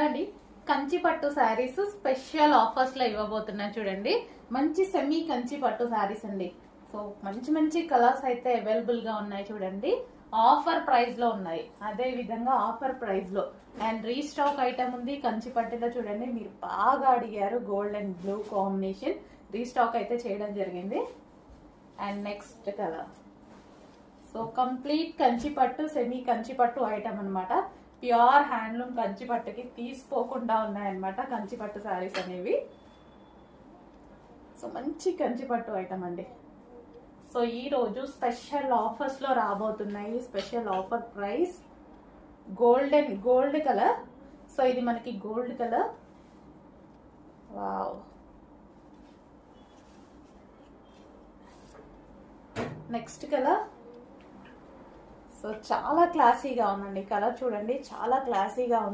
అండి, కంచి పట్టు saris special offers లో ఇవ్వబోతున్నా చూడండి. మంచి సెమీ కంచి పట్టు శారీస్ అండి. సో మంచి మంచి కలర్స్ అయితే అవైలబుల్ గా ఉన్నాయి చూడండి. ఆఫర్ ప్రైస్ లో ఉన్నాయి, అదే విధంగా ఆఫర్ ప్రైస్ లో. అండ్ రీస్టాక్ ఐటమ్ ఉంది కంచి పట్టులో చూడండి. మీరు బాగా అడిగారు, gold and blue combination restock అయితే చేయడం జరిగింది. And next colour, so complete Kanchi పట్టు సెమీ కంచి పట్టు ఐటమ్ అనమాట. ప్యూర్ హ్యాండ్లూమ్ కంచి పట్టుకి తీసిపోకుండా ఉన్నాయన్నమాట కంచి పట్టు శారీస్ అనేవి. సో మంచి కంచి పట్టు ఐటమ్ అండి. సో ఈ రోజు స్పెషల్ ఆఫర్స్ లో రాబోతున్నాయి. Special offer price gold colour. So ఇది మనకి gold colour. Wow. Next colour, so చాలా క్లాసీగా ఉందండి కలర్ చూడండి, చాలా క్లాసీగా ఉంది.